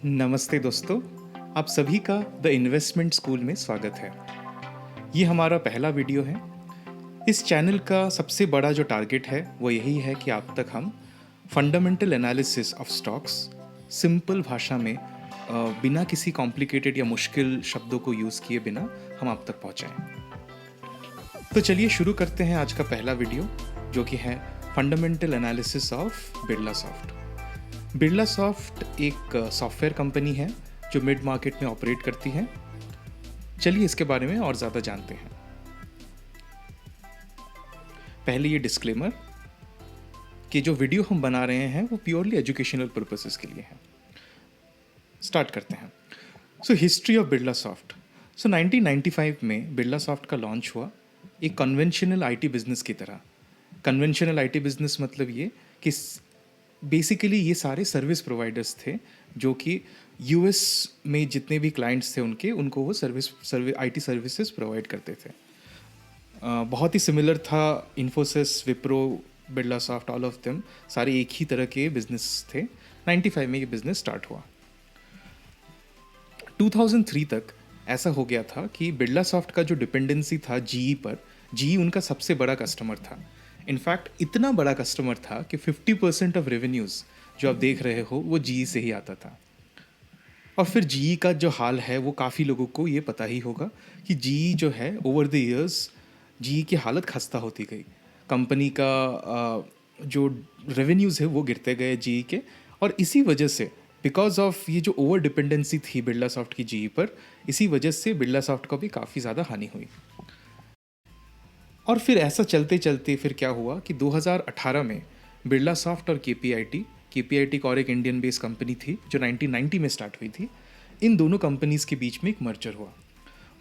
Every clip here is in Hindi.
नमस्ते दोस्तों, आप सभी का द इन्वेस्टमेंट स्कूल में स्वागत है। ये हमारा पहला वीडियो है। इस चैनल का सबसे बड़ा जो टारगेट है वो यही है कि आप तक हम fundamental analysis of stocks simple भाषा में बिना किसी कॉम्प्लिकेटेड या मुश्किल शब्दों को यूज़ किए बिना हम आप तक पहुंचाएं। तो चलिए शुरू करते हैं आज का पहला वीडियो, जो कि है fundamental analysis of Birla soft. Birla soft एक सॉफ्टवेयर कंपनी है जो मिड मार्केट में ऑपरेट करती है। चलिए इसके बारे में और ज़्यादा जानते हैं। पहले ये डिस्क्लेमर कि जो वीडियो हम बना रहे हैं वो प्योरली एजुकेशनल पर्पसेस के लिए है। स्टार्ट करते हैं। So history of Birla soft. 1995 में बिरला सॉफ्ट का लॉन्च हुआ एक कन्वेंशनल आईटी बिजनेस की तरह। कन्वेंशनल आईटी बिजनेस मतलब ये कि बेसिकली ये सारे सर्विस प्रोवाइडर्स थे जो कि यूएस में जितने भी क्लाइंट्स थे उनको वो आईटी सर्विसेज प्रोवाइड करते थे। बहुत ही सिमिलर था Infosys, Wipro, Birla soft, all of them सारे एक ही तरह के बिजनेस थे। 95 में ये बिजनेस स्टार्ट हुआ। 2003 तक ऐसा हो गया था कि बिरला सॉफ्ट का जो डिपेंडेंसी था जीई पर, जीई उनका सबसे बड़ा कस्टमर था। इनफैक्ट इतना बड़ा कस्टमर था कि 50% ऑफ रेवेन्यूज़ जो आप देख रहे हो वो जीई से ही आता था। और फिर जीई का जो हाल है वो काफ़ी लोगों को ये पता ही होगा कि जीई जो है ओवर द इयर्स जीई की हालत खस्ता होती गई। कंपनी का जो रेवेन्यूज़ है वो गिरते गए जीई के, और इसी वजह से बिकॉज ऑफ ये जो ओवर डिपेंडेंसी थी बिरला सॉफ्ट की जीई पर, इसी वजह से बिरला सॉफ्ट को भी काफ़ी ज़्यादा हानि हुई। और फिर ऐसा चलते चलते फिर क्या हुआ कि 2018 में बिरला सॉफ्ट और केपीआईटी और एक इंडियन बेस कंपनी थी जो 1990 में स्टार्ट हुई थी, इन दोनों कंपनीज़ के बीच में एक मर्जर हुआ।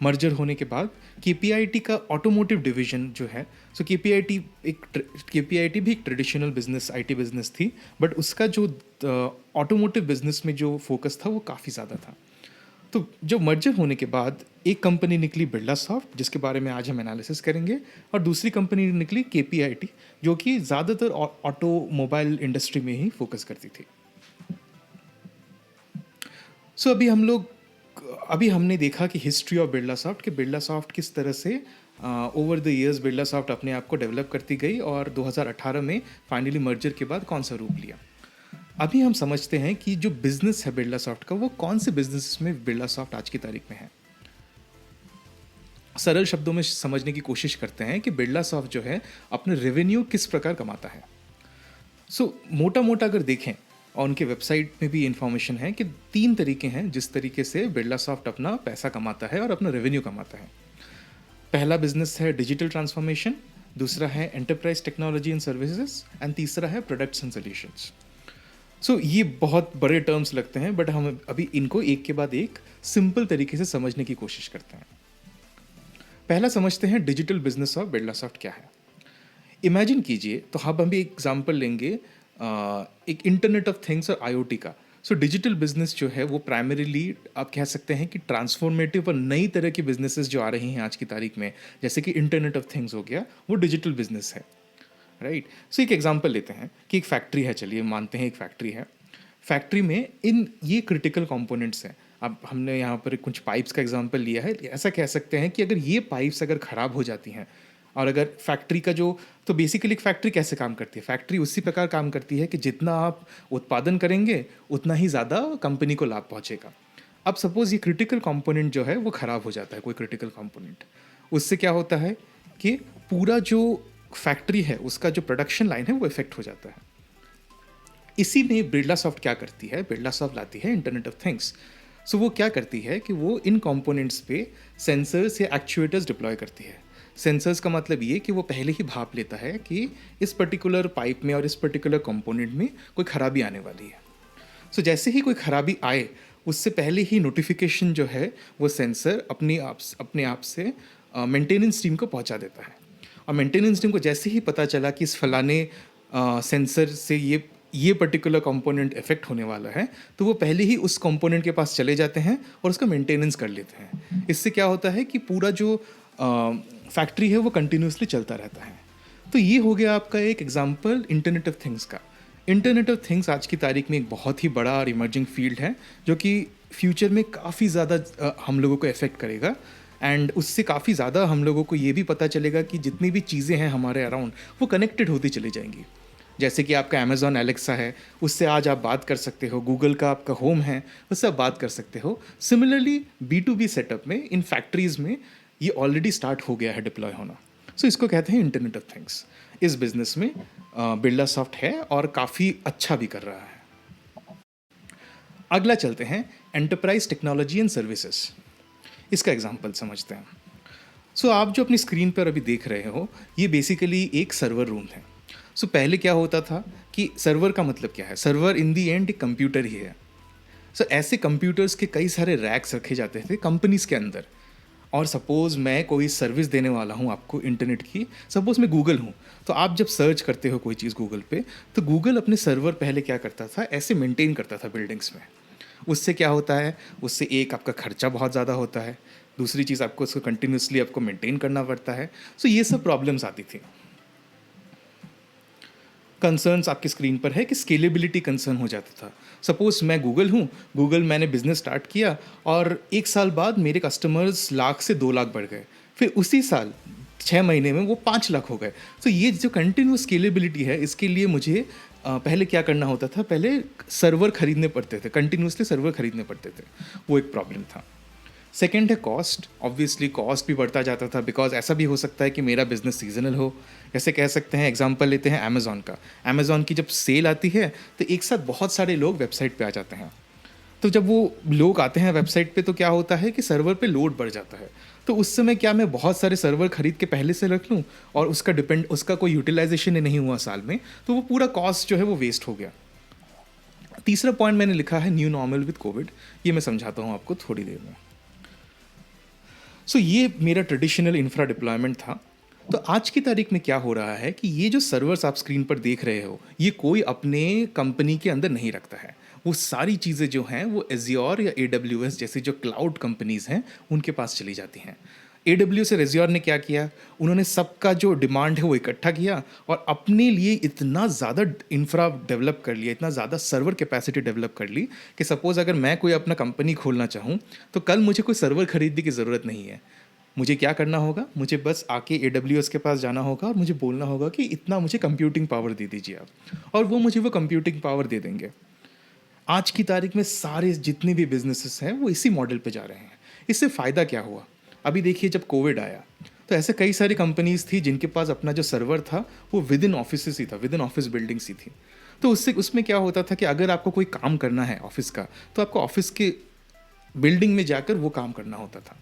मर्जर होने के बाद केपीआईटी का ऑटोमोटिव डिवीजन जो है, सो केपीआईटी भी एक ट्रेडिशनल बिजनेस आईटी बिजनेस थी, बट उसका जो ऑटोमोटिव बिजनेस में जो फोकस था वो काफ़ी ज़्यादा था। तो जब मर्जर होने के बाद एक कंपनी निकली बिरला सॉफ्ट, जिसके बारे में आज हम एनालिसिस करेंगे, और दूसरी कंपनी निकली केपीआईटी जो कि ज़्यादातर ऑटोमोबाइल इंडस्ट्री में ही फोकस करती थी। सो अभी हमने देखा कि हिस्ट्री ऑफ बिरला सॉफ्ट, कि बिरला सॉफ्ट किस तरह से over the years Birla soft अपने आप को डेवलप करती गई और 2018 में फाइनली मर्जर के बाद कौन सा रूप लिया। अभी हम समझते हैं कि जो बिजनेस है बिरला सॉफ्ट का वो कौन से बिजनेस में बिरला सॉफ्ट आज की तारीख में है। सरल शब्दों में समझने की कोशिश करते हैं कि बिरला सॉफ्ट जो है अपने रेवेन्यू किस प्रकार कमाता है। मोटा मोटा अगर देखें, और उनके वेबसाइट में भी इंफॉर्मेशन है कि 3 तरीके हैं जिस तरीके से बिरला सॉफ्ट अपना पैसा कमाता है और अपना रेवेन्यू कमाता है। पहला बिजनेस है डिजिटल ट्रांसफॉर्मेशन, दूसरा है enterprise technology and services, and तीसरा है प्रोडक्ट्स एंड सॉल्यूशंस। ये बहुत बड़े टर्म्स लगते हैं, बट हम अभी इनको एक के बाद एक सिंपल तरीके से समझने की कोशिश करते हैं। पहला समझते हैं digital business of Birla soft क्या है। इमेजिन कीजिए, तो हम अभी एग्जांपल लेंगे एक इंटरनेट ऑफ थिंग्स और आईओटी का। डिजिटल बिजनेस जो है वो प्राइमरीली आप कह सकते हैं कि ट्रांसफॉर्मेटिव और नई तरह की बिजनेसेस जो आ रही हैं आज की तारीख में, जैसे कि इंटरनेट ऑफ थिंग्स हो गया, वो डिजिटल बिजनेस है, राइट। एक एग्जांपल लेते हैं कि एक फैक्ट्री है, चलिए मानते हैं एक फैक्ट्री है। फैक्ट्री में ये क्रिटिकल कंपोनेंट्स हैं। अब हमने यहाँ पर कुछ पाइप्स का एग्जांपल लिया है। ऐसा कह सकते हैं कि अगर ये पाइप्स अगर ख़राब हो जाती हैं, और अगर फैक्ट्री का तो बेसिकली एक फैक्ट्री कैसे काम करती है, फैक्ट्री उसी प्रकार काम करती है कि जितना आप उत्पादन करेंगे उतना ही ज़्यादा कंपनी को लाभ पहुँचेगा। अब सपोज़ ये क्रिटिकल कंपोनेंट जो है वो ख़राब हो जाता है, कोई क्रिटिकल कंपोनेंट, उससे क्या होता है कि पूरा जो फैक्ट्री है उसका जो प्रोडक्शन लाइन है वो इफेक्ट हो जाता है। इसी में बिरला सॉफ्ट क्या करती है, बिरला सॉफ्ट लाती है इंटरनेट ऑफ थिंग्स। वो क्या करती है कि वो इन कंपोनेंट्स पे सेंसर्स या एक्चुएटर्स डिप्लॉय करती है। सेंसर्स का मतलब ये कि वो पहले ही भाप लेता है कि इस पर्टिकुलर पाइप में और इस पर्टिकुलर कंपोनेंट में कोई खराबी आने वाली है। जैसे ही कोई खराबी आए, उससे पहले ही नोटिफिकेशन जो है वो सेंसर अपने आप से मेंटेनेंस टीम को पहुंचा देता है। और मेंटेनेंस टीम को जैसे ही पता चला कि इस फलाने सेंसर से ये पर्टिकुलर कंपोनेंट इफेक्ट होने वाला है, तो वो पहले ही उस कंपोनेंट के पास चले जाते हैं और उसका मेंटेनेंस कर लेते हैं। इससे क्या होता है कि पूरा जो फैक्ट्री है वो कंटिन्यूसली चलता रहता है। तो ये हो गया आपका एक एग्जांपल इंटरनेट ऑफ थिंग्स का। इंटरनेट ऑफ थिंग्स आज की तारीख में एक बहुत ही बड़ा और इमर्जिंग फील्ड है जो कि फ्यूचर में काफ़ी ज़्यादा हम लोगों को इफ़ेक्ट करेगा। एंड उससे काफ़ी ज़्यादा हम लोगों को ये भी पता चलेगा कि जितनी भी चीज़ें हैं हमारे अराउंड वो कनेक्टेड होती चली जाएंगी। जैसे कि आपका अमेज़ॉन एलेक्सा है, उससे आज आप बात कर सकते हो। गूगल का आपका होम है, उससे आप बात कर सकते हो। सिमिलरली B2B सेटअप में इन फैक्ट्रीज़ में ये ऑलरेडी स्टार्ट हो गया है डिप्लॉय होना। सो इसको कहते हैं इंटरनेट ऑफ थिंग्स। इस बिजनेस में बिरला सॉफ्ट है और काफ़ी अच्छा भी कर रहा है। अगला चलते हैं एंटरप्राइज टेक्नोलॉजी एंड सर्विसेज। इसका एग्जांपल समझते हैं। सो आप जो अपनी स्क्रीन पर अभी देख रहे हो ये बेसिकली एक सर्वर रूम है। सो पहले क्या होता था कि सर्वर का मतलब क्या है? सर्वर इन दी एंड एक कंप्यूटर ही है। सो ऐसे कंप्यूटर्स के कई सारे रैक्स रखे जाते थे कंपनीज के अंदर। और सपोज़ मैं कोई सर्विस देने वाला हूँ आपको इंटरनेट की, सपोज़ मैं गूगल हूँ, तो आप जब सर्च करते हो कोई चीज़ गूगल पे, तो गूगल अपने सर्वर पहले क्या करता था, ऐसे मेंटेन करता था बिल्डिंग्स में। उससे क्या होता है, उससे एक आपका खर्चा बहुत ज़्यादा होता है, दूसरी चीज़ आपको उसको कंटिन्यूसली आपको मेंटेन करना पड़ता है। सो ये सब प्रॉब्लम्स आती थी। कंसर्न्स आपकी स्क्रीन पर है कि स्केलेबिलिटी कंसर्न हो जाता था। सपोज मैं गूगल हूँ, गूगल मैंने बिजनेस स्टार्ट किया और 1 साल बाद मेरे कस्टमर्स लाख से 2 लाख बढ़ गए, फिर उसी साल 6 महीने में वो 5 लाख हो गए। तो ये जो कंटिन्यूस स्केलेबिलिटी है, इसके लिए मुझे पहले क्या करना होता था, पहले सर्वर खरीदने पड़ते थे, कंटिन्यूसली सर्वर खरीदने पड़ते थे। वो एक प्रॉब्लम था। सेकेंड है कॉस्ट। ऑब्वियसली कॉस्ट भी बढ़ता जाता था, बिकॉज ऐसा भी हो सकता है कि मेरा बिजनेस सीजनल हो। जैसे कह सकते हैं, एग्जांपल लेते हैं अमेज़ॉन का। अमेज़ॉन की जब सेल आती है तो एक साथ बहुत सारे लोग वेबसाइट पे आ जाते हैं। तो जब वो लोग आते हैं वेबसाइट पे तो क्या होता है कि सर्वर पे लोड बढ़ जाता है। तो उस समय क्या मैं बहुत सारे सर्वर खरीद के पहले से रख लूँ और उसका कोई यूटिलाइजेशन ही नहीं हुआ साल में, तो वो पूरा कॉस्ट जो है वो वेस्ट हो गया। तीसरा पॉइंट मैंने लिखा है न्यू नॉर्मल विद कोविड। ये मैं समझाता हूँ आपको थोड़ी देर में। सो ये मेरा ट्रेडिशनल इंफ्रा डिप्लॉयमेंट था। तो आज की तारीख में क्या हो रहा है कि ये जो सर्वर्स आप स्क्रीन पर देख रहे हो, ये कोई अपने कंपनी के अंदर नहीं रखता है। वो सारी चीज़ें जो हैं वो एज्योर या AWS जैसी जो क्लाउड कंपनीज हैं उनके पास चली जाती हैं। AWS और एज्योर ने क्या किया, उन्होंने सबका जो डिमांड है वो इकट्ठा किया और अपने लिए इतना ज़्यादा इंफ्रा डेवलप कर लिया, इतना ज़्यादा सर्वर कैपेसिटी डेवलप कर ली कि सपोज़ अगर मैं कोई अपना कंपनी खोलना चाहूँ तो कल मुझे कोई सर्वर खरीदने की ज़रूरत नहीं है। मुझे क्या करना होगा, मुझे बस आके AWS के पास जाना होगा और मुझे बोलना होगा कि इतना मुझे कंप्यूटिंग पावर दे दीजिए आप, और वो मुझे वो कंप्यूटिंग पावर दे देंगे। आज की तारीख में सारे जितने भी बिजनेसेस हैं वो इसी मॉडल पे जा रहे हैं। इससे फ़ायदा क्या हुआ? अभी देखिए, जब कोविड आया तो ऐसे कई सारी कंपनीज थी जिनके पास अपना जो सर्वर था वो विद इन ऑफिस ही था, विद इन ऑफिस बिल्डिंग्स ही थी। तो उससे उसमें क्या होता था कि अगर आपको कोई काम करना है ऑफिस का, तो आपको ऑफिस के बिल्डिंग में जाकर वो काम करना होता था।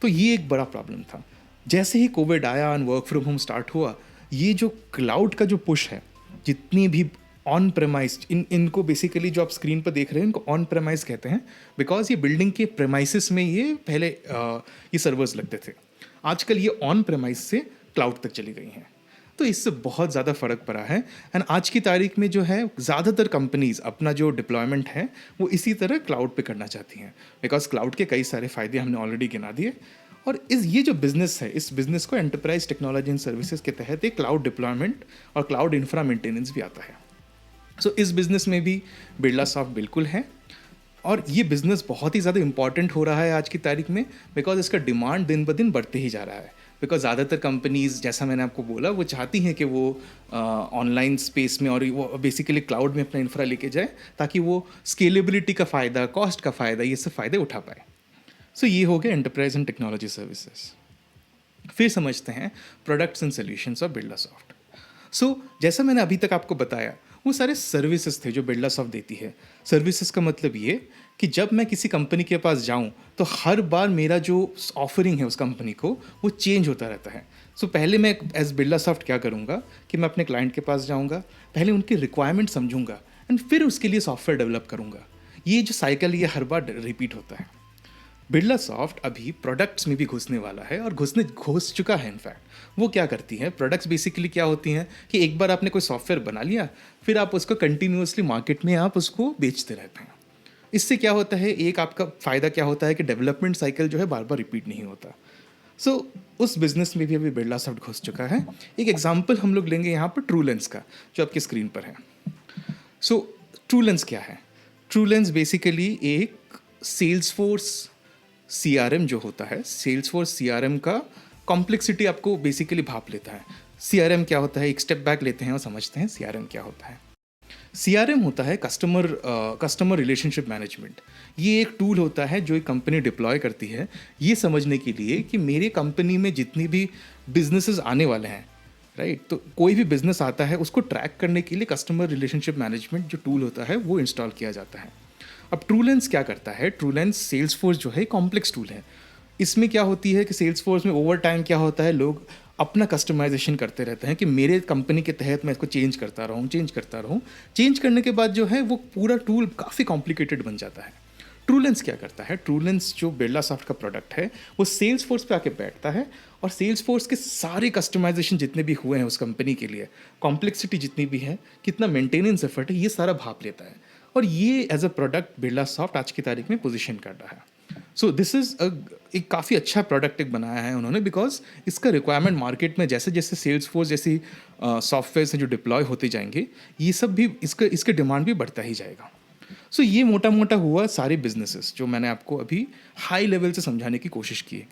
तो ये एक बड़ा प्रॉब्लम था। जैसे ही कोविड आया और वर्क फ्रॉम होम स्टार्ट हुआ, ये जो क्लाउड का जो पुश है, जितनी भी ऑन प्रेमाइज, इनको बेसिकली जो आप स्क्रीन पर देख रहे हैं इनको ऑन प्रेमाइज कहते हैं, बिकॉज ये बिल्डिंग के प्रेमाइसिस में ये पहले ये सर्वर्स लगते थे। आजकल ये ऑन प्रेमाइज से क्लाउड तक चली गई हैं। तो इससे बहुत ज़्यादा फ़र्क पड़ा है। एंड आज की तारीख में जो है ज़्यादातर कंपनीज अपना जो डिप्लॉयमेंट है वो इसी तरह क्लाउड पे करना चाहती हैं, बिकॉज क्लाउड के कई सारे फ़ायदे हमने ऑलरेडी गिना दिए। और ये जो बिज़नेस है, इस बिज़नेस को एंटरप्राइज टेक्नोलॉजी एंड सर्विसेज के तहत एक क्लाउड डिप्लॉयमेंट और क्लाउड इंफ्रा मेंटेनेंस भी आता है। सो इस बिज़नेस में भी बिरला सॉफ्ट बिल्कुल है। और ये बिज़नेस बहुत ही ज़्यादा इंपॉर्टेंट हो रहा है आज की तारीख में, बिकॉज इसका डिमांड दिन ब दिन बढ़ते ही जा रहा है। बिकॉज ज़्यादातर कंपनीज, जैसा मैंने आपको बोला, वो चाहती हैं कि वो ऑनलाइन स्पेस में और वो बेसिकली क्लाउड में अपना इंफ्रा लेके जाए, ताकि वो स्केलेबिलिटी का फ़ायदा, कॉस्ट का फ़ायदा, ये सब फ़ायदे उठा पाए। सो ये हो गया एंटरप्राइज एंड टेक्नोलॉजी सर्विसेज। फिर समझते हैं products and solutions of Birlasoft. So जैसा मैंने अभी तक आपको बताया, वो सारे सर्विसेज थे जो बिरला सॉफ्ट देती है। सर्विसेज का मतलब ये कि जब मैं किसी कंपनी के पास जाऊं तो हर बार मेरा जो ऑफरिंग है उस कंपनी को वो चेंज होता रहता है। सो पहले मैं एज बिरला सॉफ्ट क्या करूंगा कि मैं अपने क्लाइंट के पास जाऊंगा, पहले उनकी रिक्वायरमेंट समझूंगा एंड फिर उसके लिए सॉफ्टवेयर डेवलप करूंगा। ये जो साइकिल ये हर बार रिपीट होता है। बिरला सॉफ्ट अभी प्रोडक्ट्स में भी घुसने वाला है और घुस चुका है। इनफैक्ट वो क्या करती हैं, प्रोडक्ट्स बेसिकली क्या होती हैं कि एक बार आपने कोई सॉफ्टवेयर बना लिया, फिर आप उसको कंटिन्यूसली मार्केट में आप उसको बेचते रहते हैं। इससे क्या होता है, एक आपका फ़ायदा क्या होता है कि डेवलपमेंट साइकिल जो है बार बार रिपीट नहीं होता। सो उस बिज़नेस में भी अभी बिरला सॉफ्ट घुस चुका है। एक एग्जांपल हम लोग लेंगे यहाँ पर ट्रूलेंस का, जो आपकी स्क्रीन पर है। सो ट्रूलेंस क्या है? ट्रूलेंस बेसिकली एक सेल्सफोर्स सीआरएम जो होता है, सेल्सफोर्स सीआरएम का कॉम्प्लेक्सिटी आपको बेसिकली भाप लेता है। सीआरएम क्या होता है, एक स्टेप बैक लेते हैं और समझते हैं सीआरएम क्या होता है। सीआरएम होता है कस्टमर रिलेशनशिप मैनेजमेंट। ये एक टूल होता है जो एक कंपनी डिप्लॉय करती है ये समझने के लिए कि मेरे कंपनी में जितनी भी बिजनेसेस आने वाले हैं, राइट, तो कोई भी बिजनेस आता है उसको ट्रैक करने के लिए कस्टमर रिलेशनशिप मैनेजमेंट जो टूल होता है वो इंस्टॉल किया जाता है। अब ट्रूलेंस क्या करता है? ट्रूलेंस सेल्सफोर्स जो है कॉम्प्लेक्स टूल है। इसमें क्या होती है कि सेल्सफोर्स में ओवर टाइम क्या होता है, लोग अपना कस्टमाइजेशन करते रहते हैं कि मेरे कंपनी के तहत मैं इसको चेंज करता रहूँ। चेंज करने के बाद जो है वो पूरा टूल काफ़ी कॉम्प्लिकेटेड बन जाता है। ट्रूलेंस क्या करता है? ट्रूलेंस जो बिरला सॉफ्ट का प्रोडक्ट है वो सेल्स फोर्स पे आके बैठता है और सेल्स फोर्स के सारे कस्टमाइजेशन जितने भी हुए हैं उस कंपनी के लिए, कॉम्प्लेक्सिटी जितनी भी है, कितना मेंटेनेंस एफर्ट है, ये सारा भाप लेता है और ये as a product Birlasoft आज की तारीख में पोजीशन कर रहा है। सो दिस इज़ एक काफ़ी अच्छा प्रोडक्ट एक बनाया है उन्होंने, बिकॉज इसका रिक्वायरमेंट मार्केट में जैसे जैसे सेल्स फोर्स जैसी सॉफ्टवेयर हैं जो डिप्लॉय होते जाएंगे, ये सब भी इसके डिमांड भी बढ़ता ही जाएगा। सो ये मोटा मोटा हुआ सारे बिजनेसेस जो मैंने आपको अभी हाई लेवल से समझाने की कोशिश की।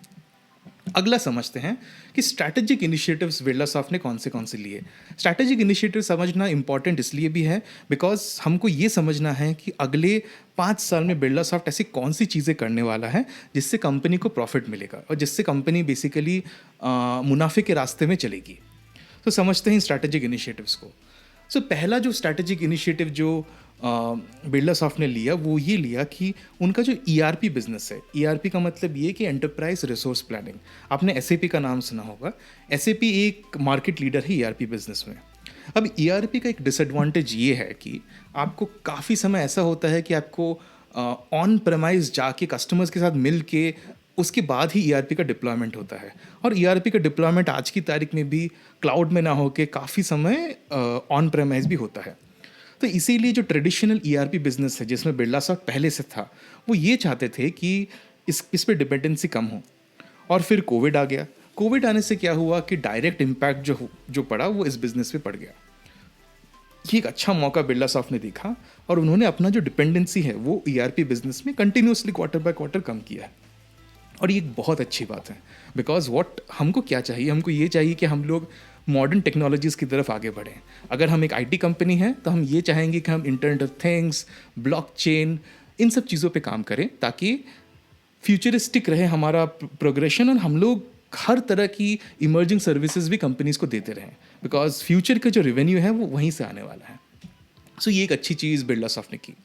अगला समझते हैं कि स्ट्रैटेजिक इनिशिएटिव्स बिरला सॉफ्ट ने कौन से लिए। स्ट्रैटेजिक इनिशिएटिव समझना इंपॉर्टेंट इसलिए भी है बिकॉज हमको ये समझना है कि अगले 5 साल में बिरला सॉफ्ट ऐसी कौन सी चीज़ें करने वाला है जिससे कंपनी को प्रॉफिट मिलेगा और जिससे कंपनी बेसिकली मुनाफे के रास्ते में चलेगी। तो समझते हैं स्ट्रैटेजिक इनिशिएटिव्स को। सो पहला जो स्ट्रैटेजिक इनिशिएटिव जो बिरला सॉफ्ट ने लिया वो ये लिया कि उनका जो ईआरपी बिजनेस है, ईआरपी का मतलब ये कि एंटरप्राइज रिसोर्स प्लानिंग। आपने एसएपी का नाम सुना होगा। एसएपी एक मार्केट लीडर है ईआरपी बिजनेस में। अब ईआरपी का एक डिसएडवांटेज ये है कि आपको काफ़ी समय ऐसा होता है कि आपको ऑन प्रेमाइज जाके कस्टमर्स के साथ मिल के उसके बाद ही ईआरपी का डिप्लॉयमेंट होता है और ईआरपी का डिप्लॉयमेंट आज की तारीख में भी क्लाउड में ना होके काफ़ी समय ऑन प्रेमाइज भी होता है। तो इसीलिए जो ट्रेडिशनल ईआरपी बिजनेस है जिसमें बिरला सॉफ्ट पहले से था, वो ये चाहते थे कि इस पे डिपेंडेंसी कम हो। और फिर कोविड आ गया। कोविड आने से क्या हुआ कि डायरेक्ट इम्पैक्ट जो पड़ा वो इस बिजनेस पे पड़ गया। ये एक अच्छा मौका बिरला सॉफ्ट ने देखा और उन्होंने अपना जो डिपेंडेंसी है वो ईआरपी बिजनेस में कंटिन्यूसली क्वार्टर बाय क्वार्टर कम किया है। और ये एक बहुत अच्छी बात है बिकॉज व्हाट हमको क्या चाहिए, हमको ये चाहिए कि हम लोग मॉडर्न टेक्नोलॉजीज़ की तरफ आगे बढ़ें। अगर हम एक आईटी कंपनी हैं तो हम ये चाहेंगे कि हम इंटरनेट ऑफ थिंग्स, ब्लॉकचेन, इन सब चीज़ों पे काम करें ताकि फ्यूचरिस्टिक रहे हमारा प्रोग्रेशन और हम लोग हर तरह की इमर्जिंग सर्विसेज भी कंपनीज को देते रहें बिकॉज फ्यूचर का जो रेवेन्यू है वो वहीं से आने वाला है। सो ये एक अच्छी चीज़ बिरला सॉफ्ट ने की।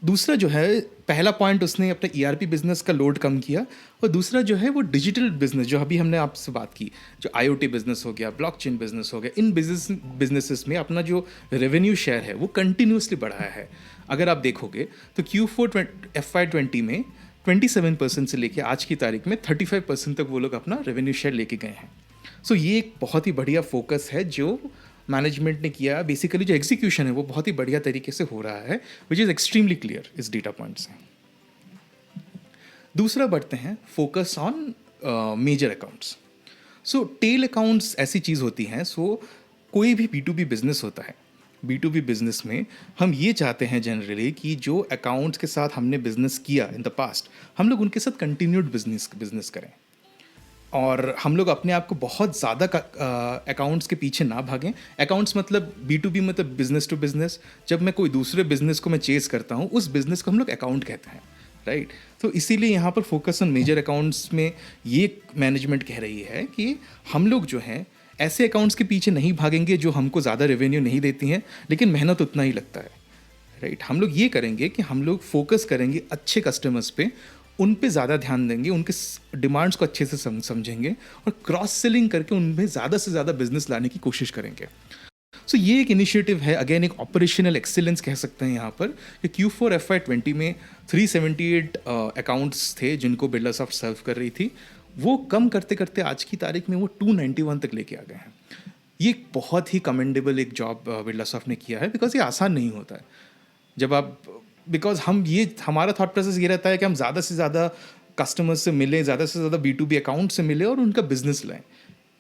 दूसरा जो है, पहला पॉइंट उसने अपने ईआरपी बिजनेस का लोड कम किया और दूसरा जो है वो डिजिटल बिजनेस जो अभी हमने आपसे बात की, जो आईओटी बिजनेस हो गया, ब्लॉकचेन बिजनेस हो गया, इन बिजनेसेस में अपना जो रेवेन्यू शेयर है वो कंटिन्यूसली बढ़ाया है। अगर आप देखोगे तो Q4 FY20 में 27% से लेके आज की तारीख में 35% तक वो लोग अपना रेवेन्यू शेयर लेके गए हैं। सो ये एक बहुत ही बढ़िया फोकस है जो मैनेजमेंट ने किया। बेसिकली जो एग्जीक्यूशन है वो बहुत ही बढ़िया तरीके से हो रहा है, विच इज़ एक्सट्रीमली क्लियर इस डेटा पॉइंट से। दूसरा बढ़ते हैं focus on major accounts. So tail accounts ऐसी चीज़ होती हैं, सो कोई भी B2B बिजनेस होता है, B2B बिजनेस में हम ये चाहते हैं जनरली कि जो अकाउंट्स के साथ हमने बिजनेस किया इन द पास्ट, हम लोग उनके साथ कंटिन्यूड बिजनेस करें और हम लोग अपने आप को बहुत ज़्यादा अकाउंट्स के पीछे ना भागें। अकाउंट्स मतलब B2B मतलब बिजनेस टू बिजनेस। जब मैं कोई दूसरे बिजनेस को मैं चेज़ करता हूँ उस बिजनेस को हम लोग अकाउंट कहते हैं, राइट। तो इसीलिए यहाँ पर फोकस ऑन मेजर अकाउंट्स में ये मैनेजमेंट कह रही है कि हम लोग जो हैं ऐसे अकाउंट्स के पीछे नहीं भागेंगे जो हमको ज़्यादा रेवेन्यू नहीं देती हैं लेकिन मेहनत उतना ही लगता है, राइट। हम लोग ये करेंगे कि हम लोग फोकस करेंगे अच्छे कस्टमर्स पे, उन पे ज़्यादा ध्यान देंगे, उनके डिमांड्स को अच्छे से समझेंगे और क्रॉस सेलिंग करके उनमें ज़्यादा से ज़्यादा बिजनेस लाने की कोशिश करेंगे। सो ये एक इनिशिएटिव है, अगेन एक ऑपरेशनल एक्सीलेंस कह सकते हैं यहाँ पर कि Q4 FY20 में 378 अकाउंट्स थे जिनको बिरला सॉफ्ट सर्व कर रही थी। वो कम करते करते आज की तारीख में वो 291 तक लेके आ गए हैं। ये एक बहुत ही कमेंडेबल एक जॉब बिरला सॉफ्ट ने किया है बिकॉज ये आसान नहीं होता है। जब आप बिकॉज हमारा थॉट प्रोसेस ये रहता है कि हम ज़्यादा से ज़्यादा कस्टमर्स से मिलें, ज़्यादा से ज़्यादा B2B अकाउंट से मिले और उनका बिजनेस लाएं।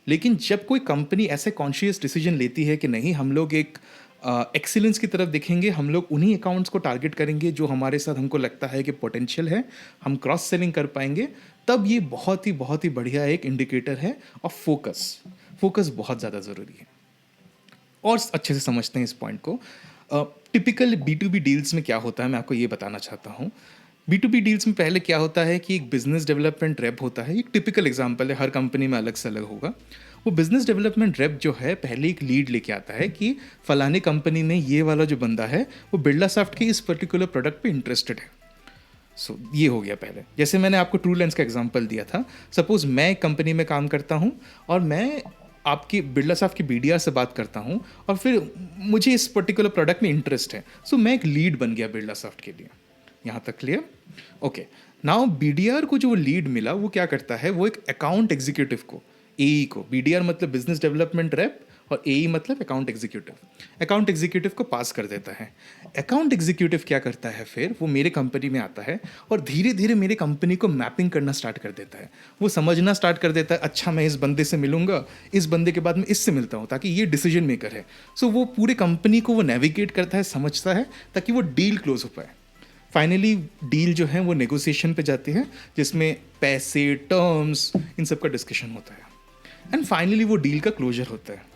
लेकिन जब कोई कंपनी ऐसे कॉन्शियस डिसीजन लेती है कि नहीं हम लोग एक एक्सीलेंस की तरफ देखेंगे, हम लोग उन्हीं अकाउंट्स को टारगेट करेंगे जो हमारे साथ हमको लगता है कि पोटेंशियल है, हम क्रॉस सेलिंग कर पाएंगे। तब ये बहुत ही बढ़िया एक इंडिकेटर है ऑफ फोकस। फोकस बहुत ज़्यादा ज़रूरी है। और अच्छे से समझते हैं इस पॉइंट को। टिपिकल B2B डील्स में क्या होता है, मैं आपको ये बताना चाहता हूँ। B2B डील्स में पहले क्या होता है कि एक बिजनेस डेवलपमेंट रेप होता है। एक टिपिकल एग्जांपल है, हर कंपनी में अलग से अलग होगा। वो बिजनेस डेवलपमेंट रेप जो है पहले एक लीड लेके आता है कि फलाने कंपनी में ये वाला जो बंदा है वो बिरला सॉफ्ट के इस पर्टिकुलर प्रोडक्ट पे इंटरेस्टेड है। सो ये हो गया पहले। जैसे मैंने आपको ट्रू लेंस का एग्जांपल दिया था, सपोज मैं एक कंपनी में काम करता हूँ और मैं आपकी बिरला सॉफ्ट की BDR से बात करता हूँ और फिर मुझे इस पर्टिकुलर प्रोडक्ट में इंटरेस्ट है। सो मैं एक लीड बन गया बिरला सॉफ्ट के लिए। यहाँ तक क्लियर? ओके। नाउ BDR को जो लीड मिला वो क्या करता है, वो एक अकाउंट एग्जीक्यूटिव को, AE को, BDR मतलब बिजनेस डेवलपमेंट रेप और AE मतलब अकाउंट एग्जीक्यूटिव, अकाउंट एग्जीक्यूटिव को पास कर देता है। अकाउंट एग्जीक्यूटिव क्या करता है, फिर वो मेरे कंपनी में आता है और धीरे धीरे मेरे कंपनी को मैपिंग करना स्टार्ट कर देता है। वो समझना स्टार्ट कर देता है, अच्छा मैं इस बंदे से मिलूंगा, इस बंदे के बाद मैं इससे मिलता हूँ ताकि ये डिसीजन मेकर है। सो वो पूरे कंपनी को वो नेविगेट करता है, समझता है, ताकि वो डील क्लोज हो पाए। फाइनली डील जो है वो नेगोशिएशन पे जाती है, जिसमें पैसे, टर्म्स, इन सब का डिस्कशन होता है एंड फाइनली वो डील का क्लोजर होता है।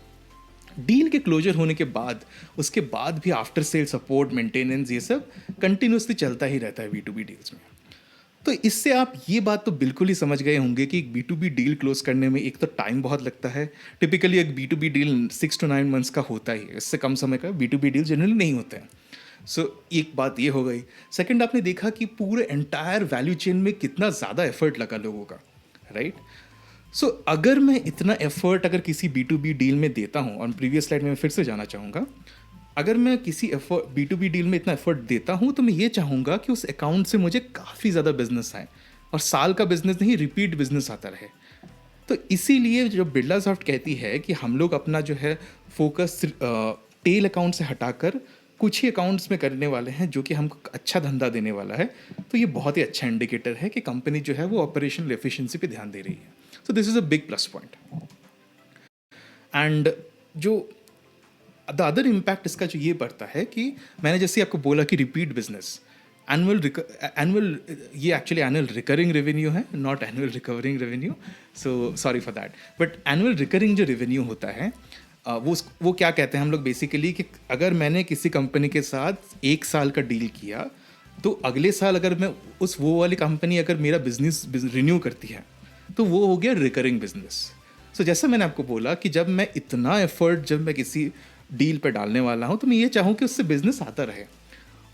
डील के क्लोजर होने के बाद उसके बाद भी आफ्टर सेल सपोर्ट, मेंटेनेंस, ये सब कंटिन्यूसली चलता ही रहता है B2B डील्स में। तो इससे आप ये बात तो बिल्कुल ही समझ गए होंगे कि एक B2B डील क्लोज करने में एक तो टाइम बहुत लगता है। टिपिकली एक B2B डील 6 to 9 मंथ्स का होता ही है, इससे कम समय का B2B डील जनरली नहीं होते हैं। सो एक बात ये हो गई। सेकंड, आपने देखा कि पूरे एंटायर वैल्यू चेन में कितना ज़्यादा एफर्ट लगा लोगों का, राइट? सो अगर मैं इतना एफर्ट अगर किसी B2B डील में देता हूँ, और प्रीवियस स्लाइड में मैं फिर से जाना चाहूँगा, अगर मैं किसी B2B डील में इतना एफर्ट देता हूँ तो मैं ये चाहूँगा कि उस अकाउंट से मुझे काफ़ी ज़्यादा बिजनेस आए और साल का बिजनेस नहीं, रिपीट बिजनेस आता रहे। तो इसीलिए जो बिरला सॉफ्ट कहती है कि हम लोग अपना जो है फोकस टेल अकाउंट से हटाकर कुछ ही अकाउंट्स में करने वाले हैं जो कि हमको अच्छा धंधा देने वाला है, तो ये बहुत ही अच्छा इंडिकेटर है कि कंपनी जो है वो ऑपरेशनल एफिशिएंसी पे ध्यान दे रही है। So this is a big plus point. And जो द अदर इम्पैक्ट इसका जो ये पड़ता है कि मैंने जैसे आपको बोला कि रिपीट बिजनेस, एनुअल ये एक्चुअली एनुअल रिकरिंग रेवेन्यू है, not annual recovering revenue, so sorry for that. But annual recurring जो रेवेन्यू होता है वो क्या कहते हैं हम लोग बेसिकली कि अगर मैंने किसी कंपनी के साथ 1 साल का डील किया तो अगले साल अगर मैं वो वाली कंपनी अगर मेरा बिजनेस रिन्यू करती है तो वो हो गया रिकरिंग बिजनेस। सो जैसा मैंने आपको बोला कि जब मैं इतना एफर्ट जब मैं किसी डील पर डालने वाला हूँ तो मैं ये चाहूँ कि उससे बिजनेस आता रहे।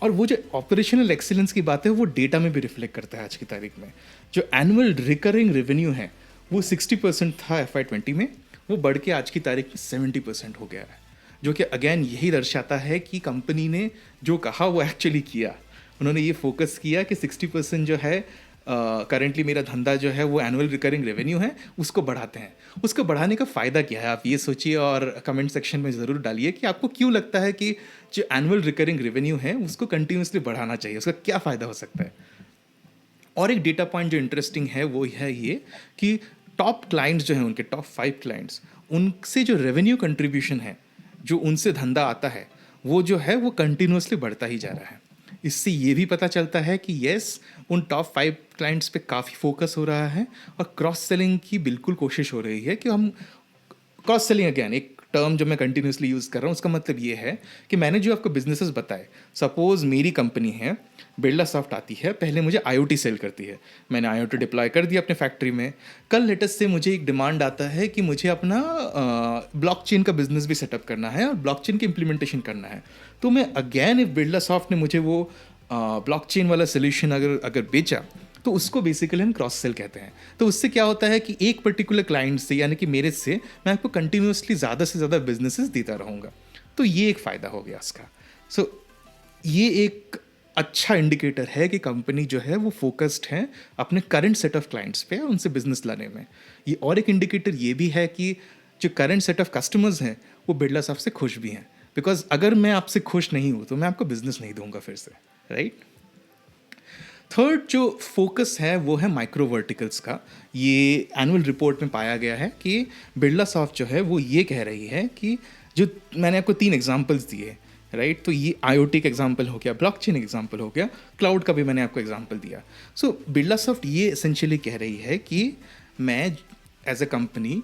और वो जो ऑपरेशनल एक्सीलेंस की बात है वो डेटा में भी रिफ्लेक्ट करता है। आज की तारीख में जो एनुअल रिकरिंग रेवेन्यू है वो 60% था FY20 में, वो बढ़ के आज की तारीख में 70% हो गया है, जो कि अगेन यही दर्शाता है कि कंपनी ने जो कहा वो एक्चुअली किया। उन्होंने ये फोकस किया कि 60% जो है करेंटली मेरा धंधा जो है वो एनुअल रिकरिंग रेवेन्यू है, उसको बढ़ाते हैं। उसको बढ़ाने का फ़ायदा क्या है, आप ये सोचिए और कमेंट सेक्शन में ज़रूर डालिए कि आपको क्यों लगता है कि जो एनुअल रिकरिंग रेवेन्यू है उसको कंटिन्यूसली बढ़ाना चाहिए, उसका क्या फ़ायदा हो सकता है। और एक डेटा पॉइंट जो इंटरेस्टिंग है वो है ये कि टॉप क्लाइंट्स जो हैं, उनके टॉप 5 क्लाइंट्स, उनसे जो रेवेन्यू कंट्रीब्यूशन है, जो उनसे धंधा आता है, वो जो है वो कंटिन्यूसली बढ़ता ही जा रहा है। इससे ये भी पता चलता है कि येस, उन टॉप 5 क्लाइंट्स पे काफ़ी फोकस हो रहा है और क्रॉस सेलिंग की बिल्कुल कोशिश हो रही है कि हम क्रॉस सेलिंग, अगेन एक टर्म जो मैं कंटिन्यूसली यूज़ कर रहा हूँ, उसका मतलब ये है कि मैंने जो आपको बिजनेसेस बताए, सपोज मेरी कंपनी है बिरला सॉफ्ट आती है, पहले मुझे IoT सेल करती है, मैंने IoT डिप्लॉय कर दिया अपने फैक्ट्री में। कल लेटेस्ट से मुझे एक डिमांड आता है कि मुझे अपना ब्लॉकचेन का बिजनेस भी सेटअप करना है और ब्लॉकचेन की इम्प्लीमेंटेशन करना है। तो मैं अगेन इफ बिरला सॉफ्ट ने मुझे वो ब्लॉकचेन वाला सोल्यूशन अगर बेचा तो उसको बेसिकली हम क्रॉस सेल कहते हैं। तो उससे क्या होता है कि एक पर्टिकुलर क्लाइंट से, यानी कि मेरे से, मैं आपको कंटिन्यूसली ज़्यादा से ज़्यादा बिजनेसेस देता रहूँगा। तो ये एक फ़ायदा हो गया इसका। सो ये एक अच्छा इंडिकेटर है कि कंपनी जो है वो फोकस्ड है अपने करंट सेट ऑफ क्लाइंट्स पे, उनसे बिजनेस लाने में। ये और एक इंडिकेटर ये भी है कि जो करंट सेट ऑफ कस्टमर्स हैं वो बिरला सॉफ्ट से खुश भी हैं, बिकॉज अगर मैं आपसे खुश नहीं हूँ तो मैं आपको बिजनेस नहीं दूंगा फिर से, राइट? थर्ड जो फोकस है वो है माइक्रो वर्टिकल्स का। ये एनुअल रिपोर्ट में पाया गया है कि बिरला सॉफ्ट जो है वो ये कह रही है कि जो मैंने आपको 3 एग्जांपल्स दिए, राइट। तो ये IoT का एग्जाम्पल हो गया, ब्लॉकचेन एग्जाम्पल हो गया, क्लाउड का भी मैंने आपको एग्जाम्पल दिया। सो बिरला सॉफ्ट ये एसेंशियली कह रही है कि मैं as a company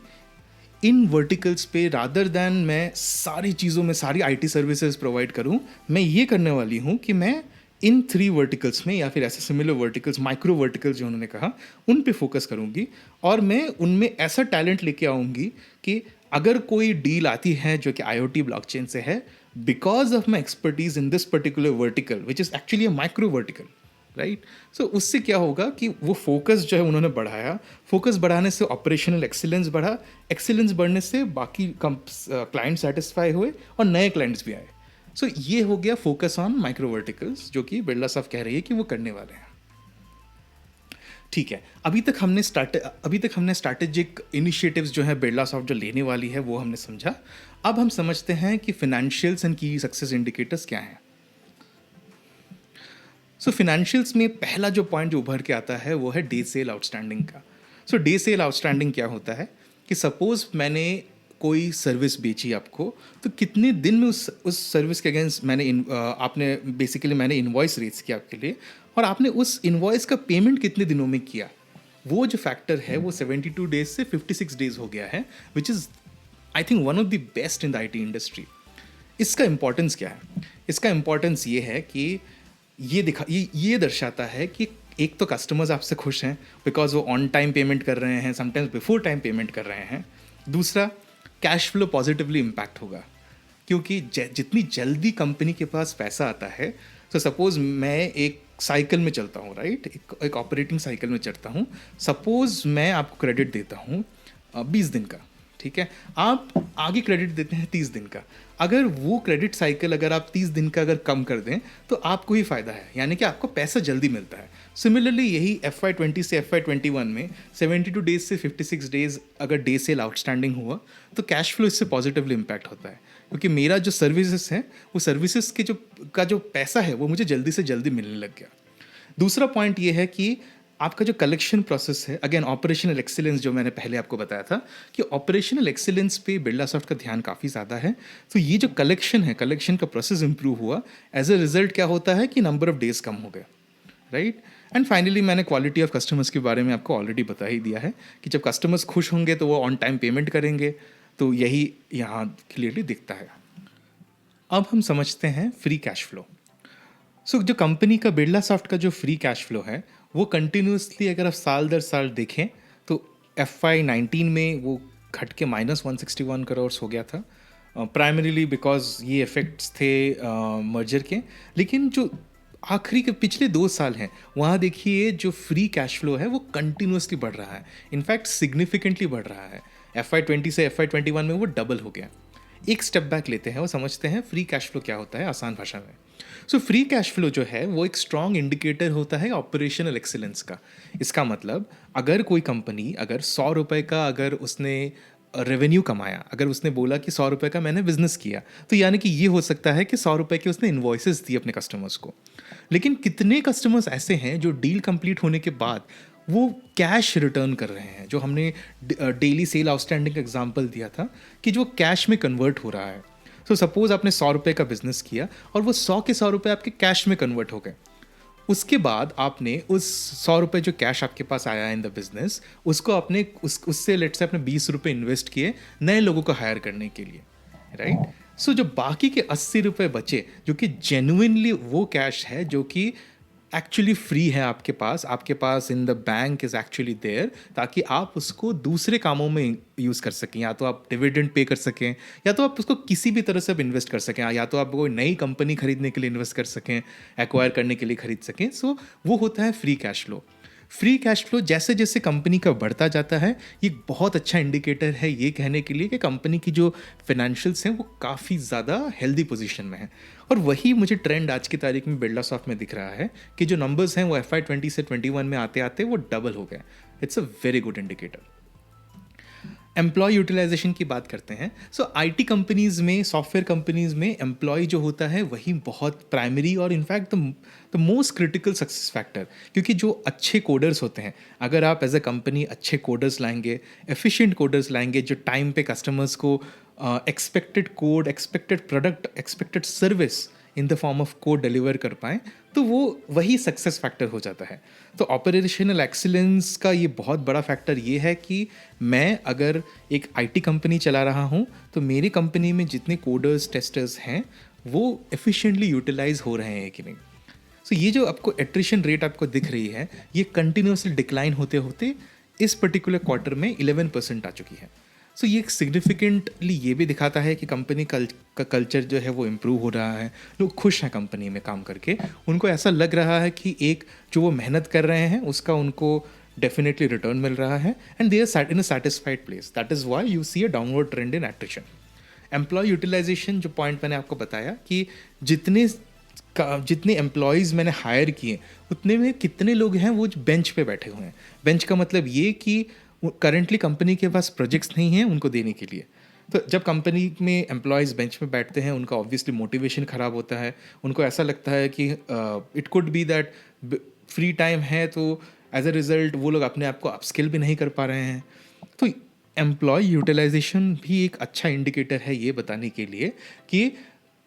in verticals पे रादर दैन मैं सारी चीज़ों में सारी IT सर्विसेज प्रोवाइड करूं, मैं ये करने वाली हूं कि मैं इन 3 वर्टिकल्स में या फिर ऐसे सिमिलर वर्टिकल्स, माइक्रो वर्टिकल्स जो उन्होंने कहा, उन पे फोकस करूंगी और मैं उनमें ऐसा टैलेंट लेके आऊंगी कि अगर कोई डील आती है जो कि IoT ब्लॉकचेन से है, because of my expertise in this particular vertical which is actually a micro vertical, right. So उससे क्या होगा कि वो फोकस जो है उन्होंने बढ़ाया, फोकस बढ़ाने से ऑपरेशनल एक्सीलेंस बढ़ा, एक्सीलेंस बढ़ने से बाकी क्लाइंट सेटिस्फाई हुए और नए क्लाइंट्स भी आए। सो ये हो गया फोकस ऑन माइक्रो वर्टिकल्स, जो कि बिरला सॉफ्ट कह रही है कि वो करने वाले हैं। ठीक है, अभी तक हमने स्ट्रैटेजिक इनिशिएटिव्स जो है बिरला सॉफ्ट जो लेने वाली है वो हमने समझा। अब हम समझते हैं कि फिनेंशियल्स एंड की सक्सेस इंडिकेटर्स क्या हैं। सो फिनेंशियल्स में पहला जो पॉइंट जो उभर के आता है वो है डे सेल आउटस्टैंडिंग का। सो डे सेल आउटस्टैंडिंग क्या होता है कि सपोज मैंने कोई सर्विस बेची आपको, तो कितने दिन में उस सर्विस के अगेंस्ट आपने बेसिकली मैंने इन्वॉइस रेज किया आपके लिए, और आपने उस इन्वॉइस का पेमेंट कितने दिनों में किया, वो जो फैक्टर है वो 72 डेज से 56 डेज हो गया है, which is I think one of the best in the IT industry. इसका इंपॉर्टेंस क्या है? इसका इंपॉर्टेंस ये है कि ये दर्शाता है कि एक तो कस्टमर्स आपसे खुश हैं बिकॉज वो ऑन टाइम पेमेंट कर रहे हैं, समटाइम्स बिफोर टाइम पेमेंट कर रहे हैं। दूसरा, कैश फ्लो पॉजिटिवली इम्पैक्ट होगा, क्योंकि जितनी जल्दी कंपनी के पास पैसा आता है, तो सपोज मैं एक साइकिल में चलता हूँ, राइट, एक ऑपरेटिंग साइकिल में चलता हूँ। सपोज मैं आपको क्रेडिट देता हूँ 20 दिन का, ठीक है, आप आगे क्रेडिट देते हैं 30 दिन का। अगर वो क्रेडिट साइकिल अगर आप 30 दिन का अगर कम कर दें तो आपको ही फ़ायदा है, यानी कि आपको पैसा जल्दी मिलता है। सिमिलरली यही FY20 से FY21 में 72 डेज से 56 डेज अगर डे सेल आउटस्टैंडिंग हुआ तो कैश फ्लो इससे पॉजिटिवली इम्पैक्ट होता है, क्योंकि मेरा जो सर्विसेज है वो सर्विसेज के जो पैसा है वो मुझे जल्दी से जल्दी मिलने लग गया। दूसरा पॉइंट ये है कि आपका जो कलेक्शन प्रोसेस है, अगेन ऑपरेशनल एक्सीलेंस, जो मैंने पहले आपको बताया था कि ऑपरेशनल एक्सीलेंस पे बिरला सॉफ्ट का ध्यान काफ़ी ज़्यादा है। तो ये जो कलेक्शन है, कलेक्शन का प्रोसेस इंप्रूव हुआ, एज अ रिजल्ट क्या होता है कि नंबर ऑफ डेज कम हो गए, राइट। एंड फाइनली मैंने क्वालिटी ऑफ कस्टमर्स के बारे में आपको ऑलरेडी बता ही दिया है कि जब कस्टमर्स खुश होंगे तो वो ऑन टाइम पेमेंट करेंगे, तो यही यहाँ क्लियरली दिखता है। अब हम समझते हैं फ्री कैश फ्लो। सो जो कंपनी का बिरला सॉफ्ट का जो फ्री कैश फ्लो है वो कंटिन्यूसली अगर आप साल दर साल देखें तो FY19 में वो घट के -161 करोड़ हो गया था, प्राइमरीली बिकॉज ये इफेक्ट्स थे मर्जर के। लेकिन जो आखिरी के पिछले 2 साल हैं वहाँ देखिए जो फ्री कैश फ्लो है वो कंटिन्यूसली बढ़ रहा है, इनफैक्ट सिग्निफिकेंटली बढ़ रहा है। FY20 से FY21 में वो डबल हो गया। एक स्टेप बैक लेते हैं और समझते हैं फ्री कैश फ्लो क्या होता है आसान भाषा में। सो फ्री कैश फ्लो जो है वो एक स्ट्रॉन्ग इंडिकेटर होता है ऑपरेशनल एक्सीलेंस का। इसका मतलब अगर कोई कंपनी अगर 100 रुपये का अगर उसने रेवेन्यू कमाया, अगर उसने बोला कि 100 रुपये का मैंने बिजनेस किया, तो यानी कि ये हो सकता है कि 100 रुपये की उसने इन्वॉइसेस दी अपने कस्टमर्स को। लेकिन कितने कस्टमर्स ऐसे हैं जो डील कंप्लीट होने के बाद वो कैश रिटर्न कर रहे हैं, जो हमने डेली सेल आउटस्टैंडिंग का एग्जांपल दिया था कि जो कैश में कन्वर्ट हो रहा है। तो सपोज आपने 100 रुपये का बिजनेस किया और वो 100 के 100 रुपये आपके कैश में कन्वर्ट हो गए। उसके बाद आपने उस 100 रुपये जो कैश आपके पास आया इन द बिजनेस, उसको आपने उससे लेट से आपने 20 रुपये इन्वेस्ट किए नए लोगों को हायर करने के लिए, राइट। सो जो बाकी के 80 रुपये बचे, जो कि जेन्युइनली वो कैश है जो कि एक्चुअली फ्री है आपके पास in the bank is actually there, ताकि आप उसको दूसरे कामों में यूज़ कर सकें। या तो आप डिविडेंड पे कर सकें, या तो आप उसको किसी भी तरह से आप इन्वेस्ट कर सकें, या तो आप कोई नई कंपनी खरीदने के लिए इन्वेस्ट कर सकें, एक्वायर करने के लिए खरीद सकें। सो वो होता है free cash flow. Free cash flow जैसे जैसे कंपनी का बढ़ता जाता है, ये बहुत अच्छा इंडिकेटर है ये कहने के लिए कि कंपनी की जो फिनेंशियल्स हैं वो काफ़ी ज़्यादा हेल्दी पोजीशन में है। और वही मुझे ट्रेंड आज की तारीख में बिरला सॉफ्ट में दिख रहा है कि जो नंबर्स हैं वो FY20 से 21 में आते आते वो डबल हो गए। It's a very good indicator. Employ utilization की बात करते हैं। सो IT कंपनीज़ में, सॉफ्टवेयर कंपनीज़ में एम्प्लॉय जो होता है वही बहुत प्राइमरी और in fact the most critical success factor, क्योंकि जो अच्छे कोडर्स होते हैं, अगर आप एज अ कंपनी अच्छे कोडर्स लाएंगे, एफिशिएंट कोडर्स लाएंगे जो टाइम पे कस्टमर्स को expected code, expected product, expected service in the form of code deliver कर पाएँ, तो वो वही सक्सेस फैक्टर हो जाता है। तो ऑपरेशनल एक्सीलेंस का ये बहुत बड़ा फैक्टर ये है कि मैं अगर एक आईटी कंपनी चला रहा हूँ, तो मेरी कंपनी में जितने कोडर्स, टेस्टर्स हैं, वो एफिशिएंटली यूटिलाइज हो रहे हैं कि नहीं। सो ये जो आपको एट्रिशन रेट आपको दिख रही है, ये कंटिन्यूसली डिक्लाइन होते होते इस पर्टिकुलर क्वार्टर में 11% आ चुकी है। सो ये सिग्निफिकेंटली ये भी दिखाता है कि कंपनी का कल्चर जो है वो इम्प्रूव हो रहा है, लोग खुश हैं कंपनी में काम करके, उनको ऐसा लग रहा है कि एक जो वो मेहनत कर रहे हैं उसका उनको डेफिनेटली रिटर्न मिल रहा है, and they are in a satisfied place. That is why you see a downward trend in attrition. Employ utilization, जो पॉइंट मैंने आपको बताया कि जितने एम्प्लॉयज़ मैंने हायर किए उतने में कितने लोग हैं वो बेंच पे बैठे हुए हैं। बेंच का मतलब ये कि करंटली कंपनी के पास प्रोजेक्ट्स नहीं हैं उनको देने के लिए। तो जब कंपनी में एम्प्लॉयज़ बेंच में बैठते हैं, उनका ऑब्वियसली मोटिवेशन ख़राब होता है। उनको ऐसा लगता है कि it could be that free time है, तो एज अ रिज़ल्ट वो लोग अपने आप को अपस्किल भी नहीं कर पा रहे हैं। तो एम्प्लॉय यूटिलाइजेशन भी एक अच्छा इंडिकेटर है ये बताने के लिए कि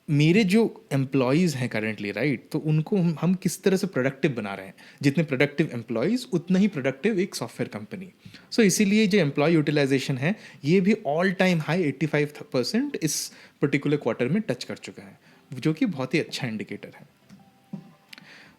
मेरे जो एम्प्लॉयज़ हैं करंटली, राइट, तो उनको हम किस तरह से प्रोडक्टिव बना रहे हैं। जितने प्रोडक्टिव एम्प्लॉयज़ उतना ही प्रोडक्टिव एक सॉफ्टवेयर कंपनी। सो इसीलिए जो एम्प्लॉय यूटिलाइजेशन है ये भी ऑल टाइम हाई 85% इस पर्टिकुलर क्वार्टर में टच कर चुका है, जो कि बहुत ही अच्छा इंडिकेटर है।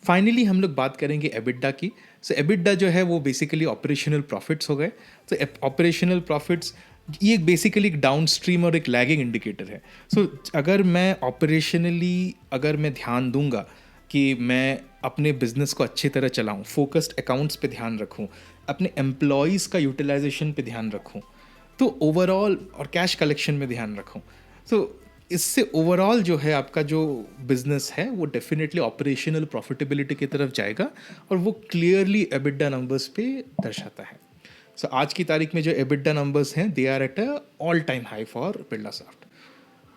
फाइनली हम लोग बात करेंगे एबिडा की। सो एबिडा जो है वो बेसिकली ऑपरेशनल प्रॉफिट्स हो गए। तो ऑपरेशनल प्रॉफिट्स ये बेसिकली एक डाउन स्ट्रीम और एक लैगिंग इंडिकेटर है। सो अगर मैं ऑपरेशनली अगर मैं ध्यान दूंगा कि मैं अपने बिजनेस को अच्छी तरह चलाऊं, फोकस्ड अकाउंट्स पे ध्यान रखूं, अपने एम्प्लॉयज़ का यूटिलाइजेशन पे ध्यान रखूं, तो ओवरऑल और कैश कलेक्शन में ध्यान रखूं, तो इससे ओवरऑल जो है आपका जो बिजनेस है वो डेफिनेटली ऑपरेशनल प्रॉफिटेबिलिटी की तरफ जाएगा, और वो क्लियरली एबिडा नंबर्स पे दर्शाता है। सो आज की तारीख में जो एबिडा नंबर्स हैं they are at a all time high for Birlasoft.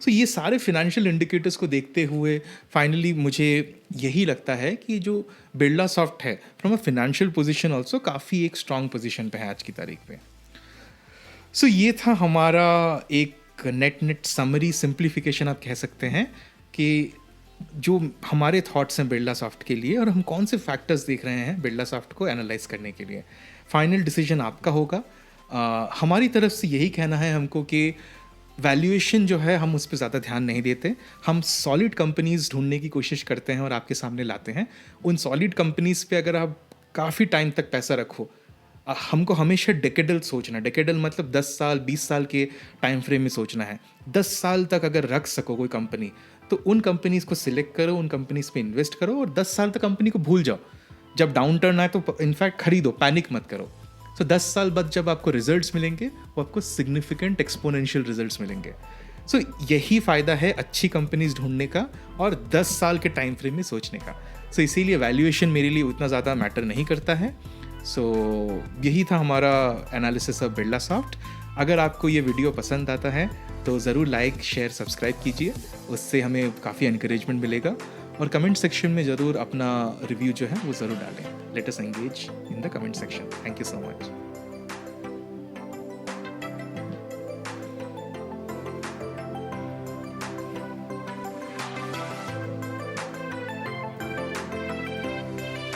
So ये सारे फिनेंशियल इंडिकेटर्स को देखते हुए फाइनली मुझे यही लगता है कि जो बिरलासॉफ्ट है from a financial position also काफ़ी एक स्ट्रांग पोजीशन पे है आज की तारीख पे। सो ये था हमारा एक नेट समरी सिंप्लीफिकेशन आप कह सकते हैं कि जो हमारे थॉट्स हैं बिरलासॉफ्ट के लिए, और हम कौन से फैक्टर्स देख रहे हैं बिरलासॉफ्ट को एनालाइज करने के लिए। फाइनल डिसीजन आपका होगा। हमारी तरफ से यही कहना है हमको कि वैल्यूएशन जो है हम उस पर ज़्यादा ध्यान नहीं देते। हम सॉलिड कंपनीज़ ढूंढने की कोशिश करते हैं और आपके सामने लाते हैं। उन सॉलिड कंपनीज़ पे अगर आप काफ़ी टाइम तक पैसा रखो, हमको हमेशा डेकेडल सोचना। डेकेडल मतलब 10 साल 20 साल के टाइम फ्रेम में सोचना है। 10 साल तक अगर रख सको कोई कंपनी, तो उन कंपनीज़ को सिलेक्ट करो, उन कंपनीज़ पे इन्वेस्ट करो, और 10 साल तक कंपनी को भूल जाओ। जब डाउन टर्न आए तो इनफैक्ट खरीदो, पैनिक मत करो। सो 10 साल बाद जब आपको रिजल्ट्स मिलेंगे वो आपको सिग्निफिकेंट एक्सपोनेंशियल रिजल्ट्स मिलेंगे। सो यही फ़ायदा है अच्छी कंपनीज ढूंढने का और 10 साल के टाइम फ्रेम में सोचने का। सो इसीलिए वैल्यूएशन मेरे लिए उतना ज़्यादा मैटर नहीं करता है। सो यही था हमारा एनालिसिस ऑफ बिरलासॉफ्ट। अगर आपको ये वीडियो पसंद आता है तो ज़रूर लाइक, शेयर, सब्सक्राइब कीजिए, उससे हमें काफ़ी एनकरेजमेंट मिलेगा। और कमेंट सेक्शन में ज़रूर अपना रिव्यू जो है वो ज़रूर डालें। Let us engage in the comment section. Thank you so much.